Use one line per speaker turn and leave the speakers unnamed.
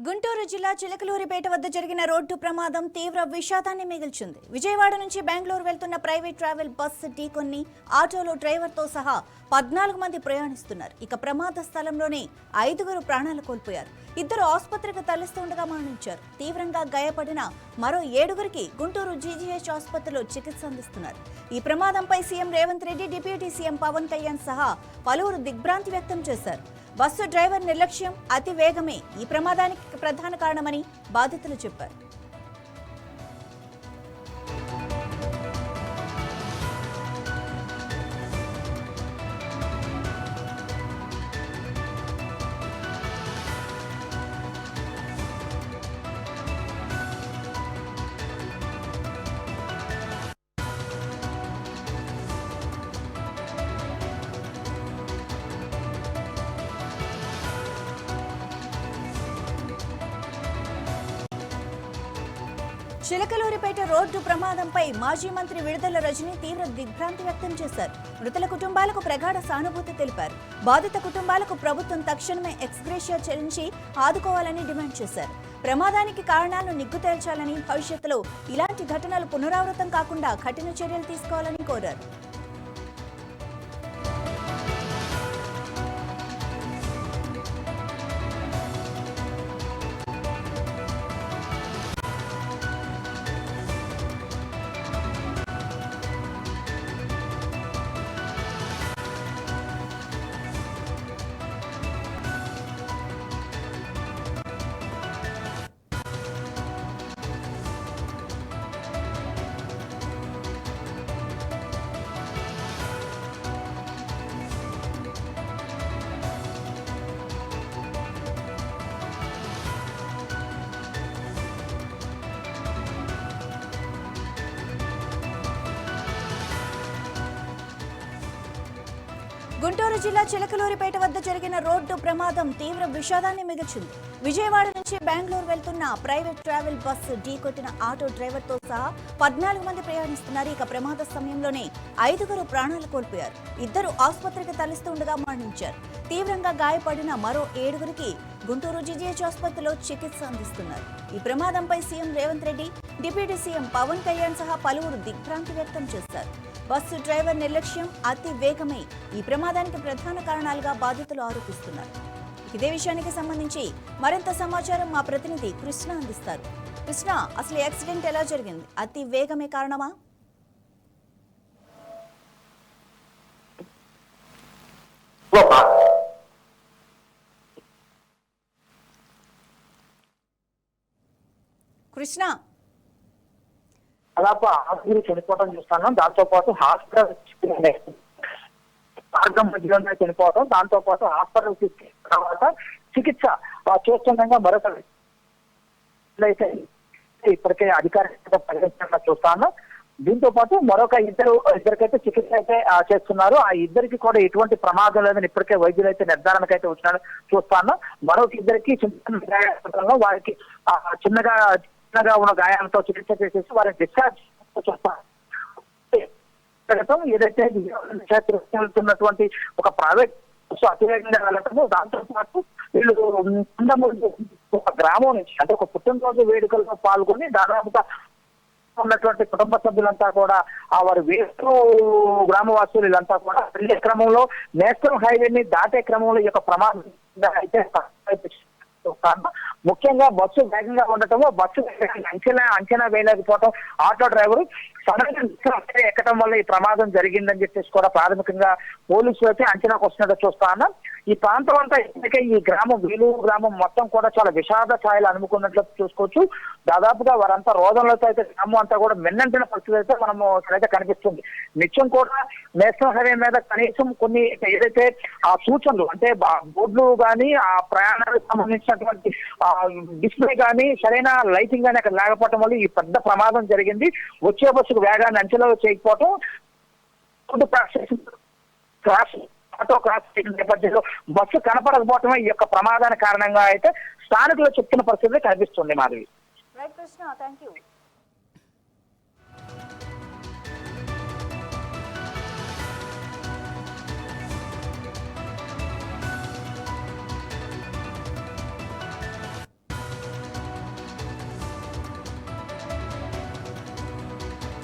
గుంటూరు జిల్లా చిలకలూరిపేట వద్ద జరిగిన రోడ్డు ప్రమాదం తీవ్ర విషాదాన్ని మిగిల్చింది. విజయవాడ నుంచి బెంగళూరు వెళ్తున్న ప్రైవేట్ ట్రావెల్ బస్సు ఢీకొన్ని ఆటోలో డ్రైవర్తో సహా 14 మంది ప్రయాణిస్తున్నారు. ఇక ప్రమాద స్థలంలోనే 5 ప్రాణాలు కోల్పోయారు. 2 ఆసుపత్రికి తరలిస్తుండగా మరణించారు. తీవ్రంగా గాయపడిన మరో 7 గుంటూరు జీజీహెచ్ ఆసుపత్రిలో చికిత్స అందిస్తున్నారు. ఈ ప్రమాదంపై CM Revanth Reddy, deputy CM Pawan Kalyan సహా పలువురు దిగ్భ్రాంతి వ్యక్తం చేశారు. బస్సు డ్రైవర్ నిర్లక్ష్యం, అతి వేగమే ఈ ప్రమాదానికి ప్రధాన కారణమని బాధితులు చెప్పారు. చిలకలూరిపేట రోడ్డు ప్రమాదంపై మాజీ మంత్రి విడుదల రజని తీవ్ర దిగ్భ్రాంతి వ్యక్తం చేశారు. మృతుల కుటుంబాలకు ప్రగాఢ సానుభూతి తెలిపారు. బాధిత కుటుంబాలకు ప్రభుత్వం తక్షణమే ఎక్స్గ్రేషియా చెల్లించి ఆదుకోవాలని డిమాండ్ చేశారు. ప్రమాదానికి కారణాలను నిగ్గు తేల్చాలని, భవిష్యత్తులో ఇలాంటి ఘటనలు పునరావృతం కాకుండా కఠిన చర్యలు తీసుకోవాలని కోరారు. గుంటూరు జిల్లా చిలకలూరిపేట వద్ద జరిగిన రోడ్డు ప్రమాదం తీవ్ర విషాదాన్ని మిగిల్చింది. విజయవాడ నుంచి బెంగళూరు వెళ్తున్న ప్రైవేట్ ట్రావెల్ బస్సు ఢీకొట్టిన ఆటో డ్రైవర్తో సహా 14 మంది ప్రయాణిస్తున్నారు. ఇక ప్రమాద సమయంలోనే 5 ప్రాణాలు కోల్పోయారు. 2 ఆసుపత్రికి తరలిస్తుండగా మరణించారు. తీవ్రంగా గాయపడిన మరో 7 గుంటూరు జీజీహెచ్ ఆసుపత్రిలో చికిత్స అందిస్తున్నారు. ఈ ప్రమాదంపై CM Revanth Reddy, deputy CM Pawan Kalyan సహా పలువురు దిగ్భ్రాంతి వ్యక్తం చేశారు. బస్సు డ్రైవర్ నిర్లక్ష్యం, అతి వేగమే ఈ ప్రమాదానికి ప్రధాన కారణాలుగా బాధితులు ఆరోపిస్తున్నారు. ఇదే విషయానికి సంబంధించి మరింత సమాచారం మా ప్రతినిధి కృష్ణ అందిస్తారు. కృష్ణ, అసలు యాక్సిడెంట్ ఎలా జరిగింది? అతి వేగమే కారణమా? కృష్ణ,
దాదాపు 6 చనిపోవడం చూస్తాను. దాంతో పాటు హాస్పిటల్ మార్గం మధ్యలోనే చనిపోవడం, దాంతో పాటు హాస్పిటల్ తీసుకెళ్ళిన తర్వాత చికిత్స చూస్తుండగా మరొక అయితే ఇప్పటికే అధికారికంగా ప్రకటించడం చూస్తాను. దీంతో పాటు మరొక ఇద్దరికైతే చికిత్స అయితే చేస్తున్నారు. ఆ 2 కూడా ఎటువంటి ప్రమాదం లేదని ఇప్పటికే వైద్యులు అయితే నిర్ధారణకైతే వచ్చినారు చూస్తాను. మరొక 2 చిన్న గాయాలు, వారికి చిన్నగా ఉన్న గాయాలతో చికిత్స చేసేసి వారిని డిశ్చార్జ్ చూస్తాను. ఏదైతే వెళ్తున్నటువంటి ఒక ప్రైవేట్ బస్సు అతివేగంగా వెళ్ళటము, దాంతో పాటు వీళ్ళు ఒక గ్రామం నుంచి అంటే ఒక పుట్టినరోజు వేడుకల్లో పాల్గొని దాదాపుగా ఉన్నటువంటి కుటుంబ సభ్యులంతా కూడా వారి వేరు గ్రామవాసులు వీళ్ళంతా కూడా వెళ్లే క్రమంలో నేషనల్ హైవేని దాటే క్రమంలో ఈ యొక్క ప్రమాదం అయితే ముఖ్యంగా బస్సు వేగంగా ఉండటము, బస్సు అంచనా వేయలేకపోవటం, ఆటో డ్రైవర్ సడన్గా ఎక్కడం వల్ల ఈ ప్రమాదం జరిగిందని చెప్పేసి కూడా ప్రాథమికంగా పోలీసులు అయితే అంచనాకు వస్తున్నట్టు చూస్తాను. ఈ ప్రాంతం అంతా ఇప్పటికే ఈ గ్రామం, వేలూరు గ్రామం మొత్తం కూడా చాలా విషాద ఛాయలు అనుకున్నట్లు చూసుకోవచ్చు. దాదాపుగా వారంతా రోదంలో అయితే గ్రామం అంతా కూడా మిన్నంటిన పరిస్థితి అయితే మనము ఇక్కడైతే కనిపిస్తుంది. నిత్యం కూడా నేషనల్ హైవే మీద కనీసం కొన్ని ఏదైతే ఆ సూచనలు అంటే బోర్డులు కానీ ఆ ప్రయాణాలకు సంబంధించినటువంటి డిస్ప్లే కానీ సరైన లైటింగ్ కానీ అక్కడ లేకపోవడం వల్ల ఈ పెద్ద ప్రమాదం జరిగింది. వచ్చే బస్సుకు వేగాన్ని అంచనా చేయకపోవటం, ఆటో క్రాస్ చేయడం నేపథ్యంలో బస్సు కనపడకపోవటమే ఈ యొక్క ప్రమాదానికి కారణంగా అయితే స్థానికులు చెప్తున్న పరిస్థితి కనిపిస్తుంది. మాధవి.
Right Krishna, thank you.